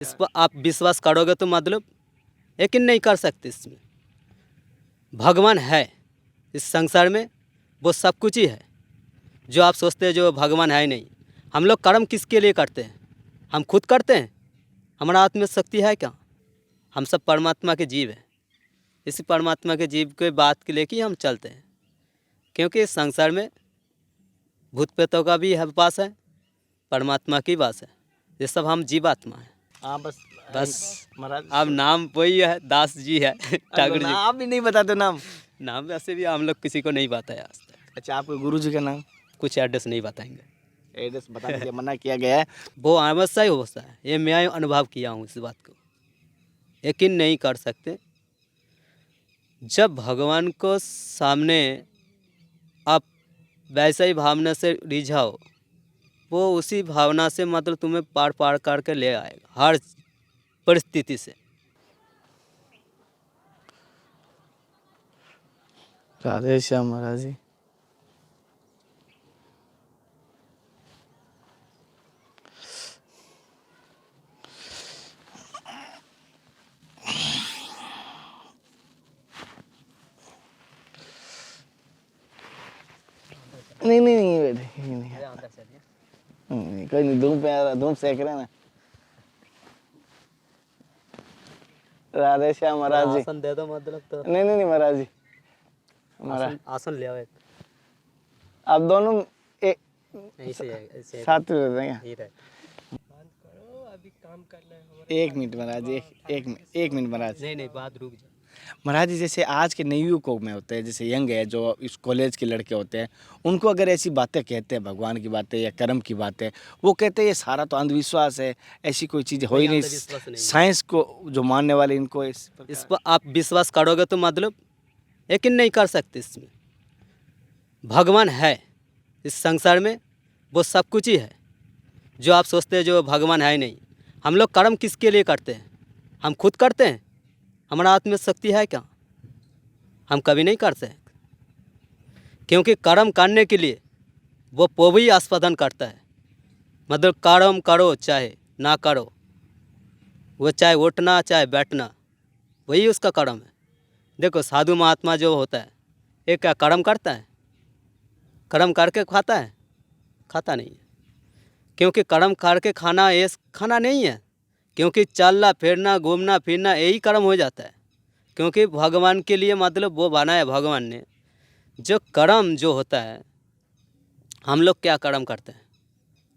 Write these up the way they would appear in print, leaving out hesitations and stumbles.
इस पर आप विश्वास करोगे तो मतलब यकीन नहीं कर सकते। इसमें भगवान है इस संसार में, वो सब कुछ ही है। जो आप सोचते हैं जो भगवान है ही नहीं। हम लोग कर्म किसके लिए करते हैं? हम खुद करते हैं? हमारा आत्म शक्ति है क्या? हम सब परमात्मा के जीव हैं। इसी परमात्मा के जीव के बात के लेके हम चलते हैं, क्योंकि इस संसार में भूत प्रेतों का भी है वास है, परमात्मा की वास है। ये सब हम जीवात्मा हैं। हाँ बस महाराज अब नाम वही है, दास जी है ठाकुर जी। आप भी नहीं बताते नाम? नाम वैसे भी हम लोग किसी को नहीं बताया आज तक। अच्छा, आपके गुरु जी का नाम? कुछ एड्रेस नहीं बताएंगे, एड्रेस बताने के लिए मना किया गया है। वो अवश्य ही होता है। ये मैं अनुभव किया हूँ, इस बात को यकीन नहीं कर सकते। जब भगवान को सामने आप वैसा ही भावना से रिझाओ, वो उसी भावना से मतलब तुम्हें पार पार करके ले आएगा हर परिस्थिति से। राधे श्याम महाराज जी। नहीं नहीं नहीं बेटे, नहीं कोई नहीं, धूम पे आ रहा, धूम सेक रहे ना। राधे श्याम महाराज जी। आसन दे दो मतलब तो। नहीं नहीं नहीं महाराज जी, महाराज आसन ले आओ एक। आप दोनों एक ऐसे साथ में रहेंगे। ही रहे। एक मिनट महाराज जी, एक मिनट महाराज। नहीं बात रुक जा। महाराज जी, जैसे आज के नवयुवकों में होते हैं, जैसे यंग है, जो इस कॉलेज के लड़के होते हैं, उनको अगर ऐसी बातें कहते हैं, भगवान की बातें या कर्म की बातें, वो कहते हैं ये सारा तो अंधविश्वास है, ऐसी कोई चीज़ हो ही नहीं। साइंस को जो मानने वाले इनको इस पर आप विश्वास करोगे तो मतलब यकीन नहीं कर सकते। इसमें भगवान है इस संसार में, वो सब कुछ ही है। जो आप सोचते हैं जो भगवान है ही नहीं। हम लोग कर्म किसके लिए करते हैं? हम खुद करते हैं? हमारा आत्म शक्ति है क्या? हम कभी नहीं कर सकते, क्योंकि कर्म करने के लिए वो भी आस्वादन करता है। मतलब कर्म करो चाहे ना करो, वो चाहे उठना चाहे बैठना, वही उसका कर्म है। देखो साधु महात्मा जो होता है, ये क्या कर्म करता है? कर्म करके खाता है? खाता नहीं है। क्योंकि कर्म करके खाना ये खाना नहीं है, क्योंकि चलना फिरना घूमना फिरना यही कर्म हो जाता है। क्योंकि भगवान के लिए मतलब वो बनाया भगवान ने। जो कर्म जो होता है, हम लोग क्या कर्म करते हैं?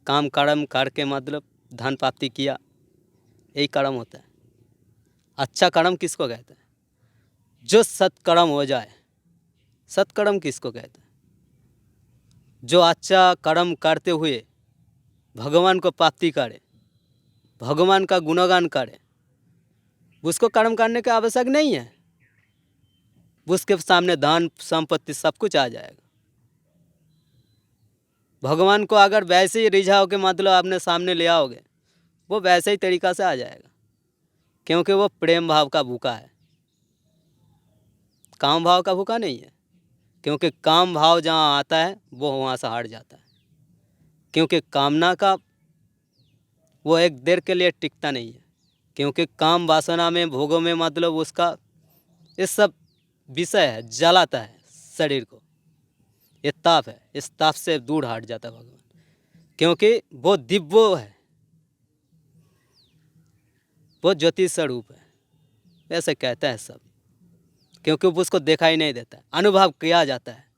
काम कर्म करके मतलब धन प्राप्ति किया, यही कर्म होता है। अच्छा कर्म किसको कहते हैं? जो सत्कर्म हो जाए। सत्कर्म किसको कहते हैं? जो अच्छा कर्म करते हुए भगवान को प्राप्ति करे, भगवान का गुणगान करे, उसको कर्म करने की आवश्यक नहीं है। उसके सामने धन संपत्ति सब कुछ आ जाएगा। भगवान को अगर वैसे ही रिझाओ के मतलब आपने सामने ले आओगे, वो वैसे ही तरीक़ा से आ जाएगा, क्योंकि वो प्रेम भाव का भूखा है, काम भाव का भूखा नहीं है। क्योंकि काम भाव जहाँ आता है वो वहाँ से हट जाता है। क्योंकि कामना का वो एक देर के लिए टिकता नहीं है। क्योंकि काम वासना में भोगों में मतलब उसका ये सब विषय है, जलाता है शरीर को। ये ताप है, इस ताप से दूर हट जाता है भगवान, क्योंकि वो दिव्य है, वो ज्योति स्वरूप है, ऐसे कहता है सब। क्योंकि उसको देखा ही नहीं देता है, अनुभव किया जाता है।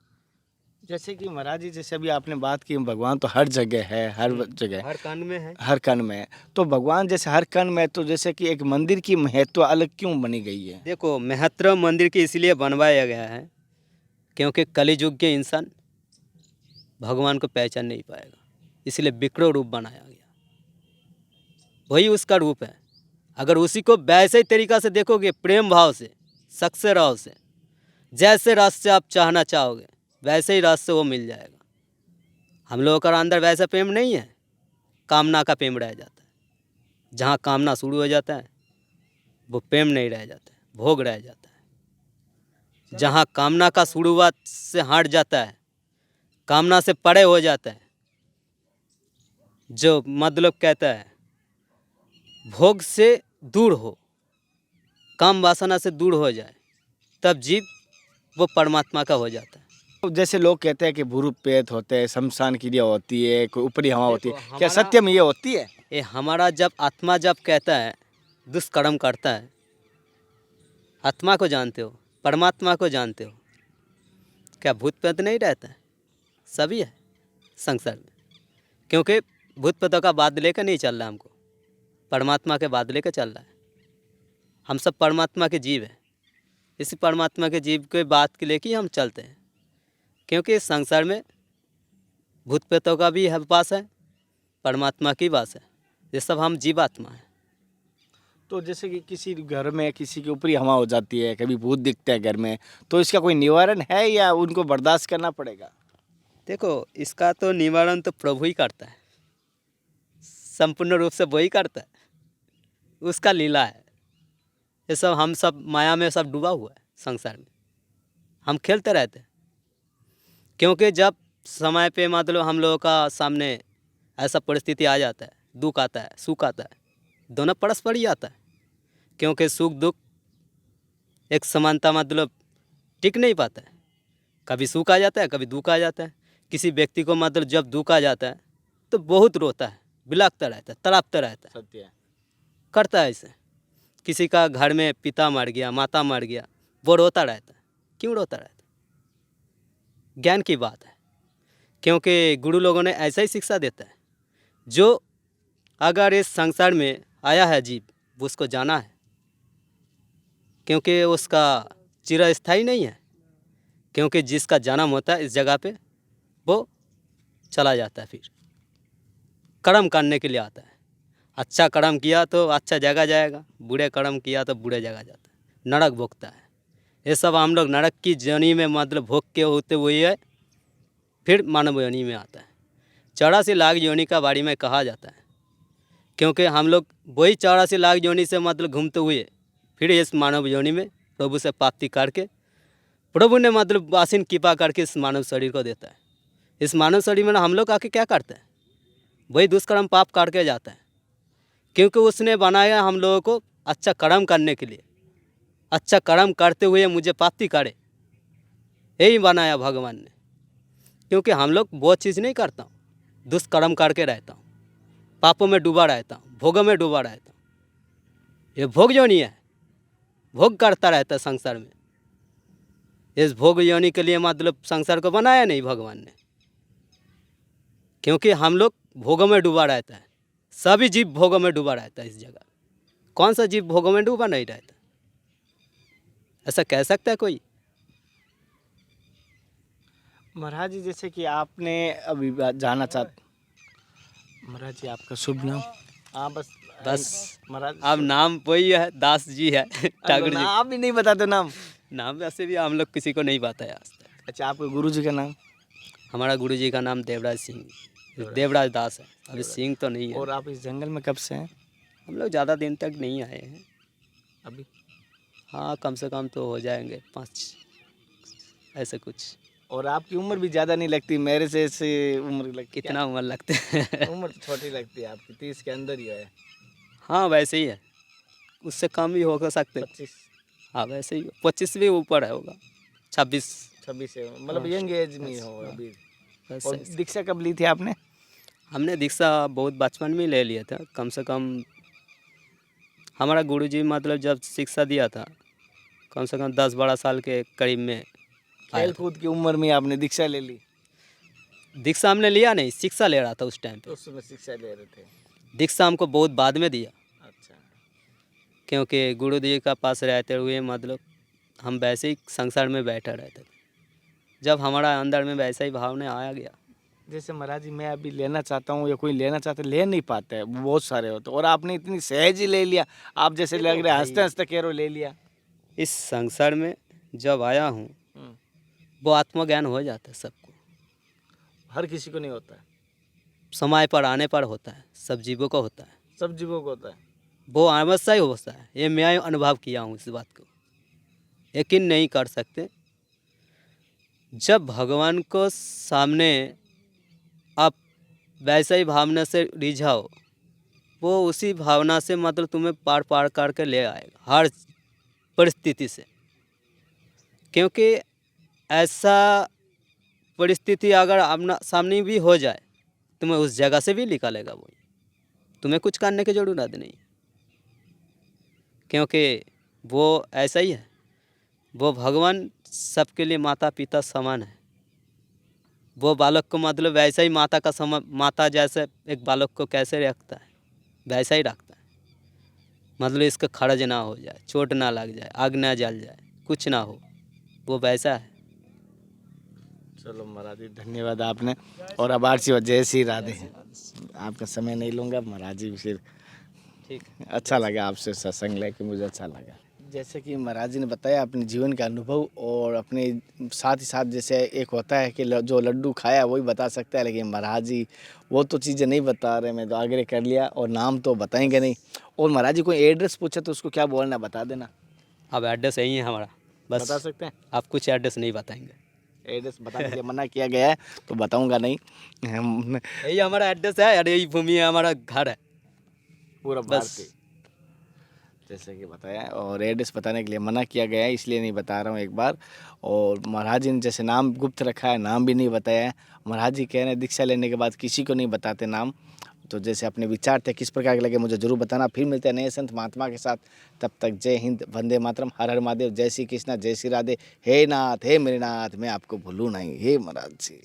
जैसे कि महाराज जी, जैसे अभी आपने बात की भगवान तो हर जगह है, हर जगह, हर कण में है, हर कण में है। तो भगवान जैसे हर कण में, तो जैसे कि एक मंदिर की महत्व अलग क्यों बनी गई है? देखो महत्व मंदिर की इसलिए बनवाया गया है, क्योंकि कलियुग के इंसान भगवान को पहचान नहीं पाएगा, इसलिए विकृत रूप बनाया गया। वही उसका रूप है। अगर उसी को वैसे ही तरीक़ा से देखोगे, प्रेम भाव से, शक से राव से, जैसे रस से आप चाहना चाहोगे वैसे ही रस से वो मिल जाएगा। हम लोगों का अंदर वैसा प्रेम नहीं है, कामना का प्रेम रह जाता है। जहाँ कामना शुरू हो जाता है वो प्रेम नहीं रह जाता है, भोग रह जाता है। जहाँ कामना का शुरुआत से हट जाता है, कामना से परे हो जाता है, जो मतलब कहता है भोग से दूर हो, काम वासना से दूर हो जाए, तब जीव वो परमात्मा का हो जाता है। तो जैसे लोग कहते हैं कि भूत प्रेत होते हैं, शमशान क्रिया होती है, कोई ऊपरी हवा होती है, देखो क्या हमारा सत्य में ये होती है? ये हमारा जब आत्मा जब कहता है दुष्कर्म करता है, आत्मा को जानते हो, परमात्मा को जानते हो, क्या भूत प्रेत नहीं रहता है? सभी है संसार में, क्योंकि भूत प्रेतों का बाद लेकर नहीं चल रहा हमको, परमात्मा के बाद लेकर चल रहा है। हम सब परमात्मा के जीव हैं, इसी परमात्मा के जीव के बात के लेके ही हम चलते हैं, क्योंकि इस संसार में भूत प्रेतों का भी है वास है, परमात्मा की वास है, ये सब हम जीवात्मा हैं। तो जैसे कि किसी घर में किसी की ऊपरी हवा हो जाती है, कभी भूत दिखते हैं घर में, तो इसका कोई निवारण है या उनको बर्दाश्त करना पड़ेगा? देखो इसका तो निवारण तो प्रभु ही करता है, संपूर्ण रूप से वही करता है, उसका लीला है। ये सब हम सब माया में सब डूबा हुआ है संसार में, हम खेलते रहते हैं, क्योंकि जब समय पे मतलब हम लोगों का सामने ऐसा परिस्थिति आ जाता है, दुख आता है, सुख आता है, दोनों परस्पर ही आता है, क्योंकि सुख दुख एक समानता मतलब टिक नहीं पाता है, कभी सुख आ जाता है, कभी दुख आ जाता है। किसी व्यक्ति को मतलब जब दुख आ जाता है तो बहुत रोता है, बिलखता रहता है, तड़पता रहता है, सत्य है। करता है ऐसे। किसी का घर में पिता मर गया, माता मर गया, वो रोता रहता है, क्यों रोता रहता है? ज्ञान की बात है, क्योंकि गुरु लोगों ने ऐसा ही शिक्षा देता है, जो अगर इस संसार में आया है जीव, वो उसको जाना है, क्योंकि उसका चिरस्थायी नहीं है, क्योंकि जिसका जन्म होता है इस जगह पे वो चला जाता है, फिर कर्म करने के लिए आता है। अच्छा कर्म किया तो अच्छा जगह जाएगा, बुरे कर्म किया तो बुरे जगह जाता है, नरक भोगता है। ये सब हम लोग नरक की जर्नी में मतलब भोग के होते हुए है, फिर मानव योनि में आता है। 84 लाख योनि का बारे में कहा जाता है, क्योंकि हम लोग वही 84 लाख योनि से मतलब घूमते हुए फिर इस मानव योनि में प्रभु से प्राप्ति करके प्रभु ने मतलब आसीन कृपा करके इस मानव शरीर को देता है। इस मानव शरीर में हम लोग आके क्या करते हैं? वही दुष्कर्म पाप करके जाता है, क्योंकि उसने बनाया हम लोगों को अच्छा कर्म करने के लिए, अच्छा कर्म करते हुए मुझे प्राप्ति करे, यही बनाया भगवान ने। क्योंकि हम लोग बहुत चीज़ नहीं करता हूँ, दुष्कर्म करके रहता हूँ, पापों में डूबा रहता हूँ, भोगों में डूबा रहता हूँ। ये भोग योनि है, भोग करता रहता है संसार में। इस भोग योनि के लिए मतलब संसार को बनाया नहीं भगवान ने, क्योंकि हम लोग भोगों में डूबा रहता है, सभी जीव भोगों में डूबा रहता है। इस जगह कौन सा जीव भोगों में डूबा नहीं रहता? ऐसा कह सकता है कोई? महाराज जी, जैसे कि आपने अभी जाना महाराज जी आपका शुभ नाम? हाँ बस महाराज अब नाम वही है, दास जी है ठाकुर जी। आप भी नहीं बताते नाम? नाम वैसे भी हम लोग किसी को नहीं बताया आज तक। अच्छा, आपके गुरु जी का नाम? हमारा गुरु जी का नाम देवराज सिंह, देवराज दास है, अभी सिंह तो नहीं है। और आप इस जंगल में कब से हैं? हम लोग ज़्यादा दिन तक नहीं आए हैं अभी? हाँ, कम से कम तो हो जाएंगे 5 ऐसे कुछ। और आपकी उम्र भी ज़्यादा नहीं लगती, मेरे से ऐसे उम्र लगती। कितना उम्र लगते हैं? उम्र तो छोटी लगती है आपकी, 30 के अंदर ही है। हाँ वैसे ही है, उससे कम भी हो सकते। 25 हाँ वैसे ही 25 भी ऊपर है होगा, 26 26 है, मतलब यंग एज में हो अभी। बस और ऐसे। दीक्षा कब ली थी आपने? हमने दीक्षा बहुत बचपन में ही ले लिया था, कम से कम हमारा गुरुजी मतलब जब शिक्षा दिया था कम से कम 10-12 साल के करीब में आया खेल था। कूद की उम्र में आपने दीक्षा ले ली? दीक्षा हमने लिया नहीं, शिक्षा ले रहा था उस टाइम पे। उस समय शिक्षा ले रहे थे? दीक्षा हमको बहुत बाद में दिया, अच्छा। क्योंकि गुरु जी का पास रहते हुए मतलब हम वैसे ही संसार में बैठे रहते थे। जब हमारा अंदर में वैसा ही भावना आ गया। जैसे महाराज जी, मैं अभी लेना चाहता हूँ या कोई लेना चाहता है, ले नहीं पाता है, बहुत सारे होते, और आपने इतनी सहज ही ले लिया। आप जैसे लग रहे हंसते हंसते कह रहे हो ले लिया। इस संसार में जब आया हूँ वो आत्मज्ञान हो जाता है सबको, हर किसी को नहीं होता है, समय पर आने पर होता है, सब जीवों को होता है, सब जीवों को होता है। वो अवश्य ही होता है। ये मैं अनुभव किया हूँ इस बात को, यकीन नहीं कर सकते। जब भगवान को सामने आप वैसे ही भावना से रिझाओ, वो उसी भावना से मतलब तुम्हें पार पार करके ले आएगा हर परिस्थिति से। क्योंकि ऐसा परिस्थिति अगर आमना सामने भी हो जाए, तुम्हें उस जगह से भी निकालेगा वो। तुम्हें कुछ करने की ज़रूरत नहीं, क्योंकि वो ऐसा ही है। वो भगवान सबके लिए माता पिता समान है। वो बालक को मतलब वैसा ही माता का समान, माता जैसे एक बालक को कैसे रखता है वैसा ही रखता है। मतलब इसका खर्च ना हो जाए, चोट ना लग जाए, आग ना जल जाए, कुछ ना हो, वो वैसा है। चलो महाराज जी धन्यवाद आपने। और अब आरसी जय श्री राधे। आपका समय नहीं लूँगा महाराज जी, फिर ठीक है। अच्छा लगा आपसे सत्संग लेके, मुझे अच्छा लगा। जैसे कि महाराज जी ने बताया अपने जीवन का अनुभव, और अपने साथ ही साथ जैसे एक होता है कि जो लड्डू खाया वही बता सकता है, लेकिन महाराज जी वो तो चीज़ें नहीं बता रहे, मैं तो आग्रह कर लिया और नाम तो बताएंगे नहीं। और महाराज जी कोई एड्रेस पूछे तो उसको क्या बोलना बता देना। अब एड्रेस यही है हमारा, बस बता सकते हैं? आप कुछ एड्रेस नहीं बताएंगे। एड्रेस बताने के लिए मना किया गया है तो बताऊंगा नहीं। यही हमारा एड्रेस है और यही भूमि है, हमारा घर है पूरा बस। भारतीय जैसे कि बताया, और एड्रेस बताने के लिए मना किया गया है, इसलिए नहीं बता रहा हूँ एक बार। और महाराज जी ने जैसे नाम गुप्त रखा है, नाम भी नहीं बताया है। महाराज जी कह रहे हैं दीक्षा लेने के बाद किसी को नहीं बताते नाम। तो जैसे अपने विचार थे किस प्रकार के लगे मुझे जरूर बताना। फिर मिलते हैं नए संत महात्मा के साथ, तब तक जय हिंद, वंदे मातरम, हर हर महादेव, जय श्री कृष्णा, जय श्री राधे। हे नाथ, हे मेरे नाथ, मैं आपको भूलूं नहीं, हे महाराज जी।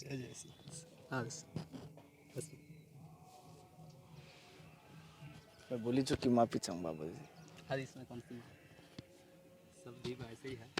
मैं बोली चुकी, माफी चाहूँ बाबा जी। हर इसमें कौन सी सब भी वैसे ही है।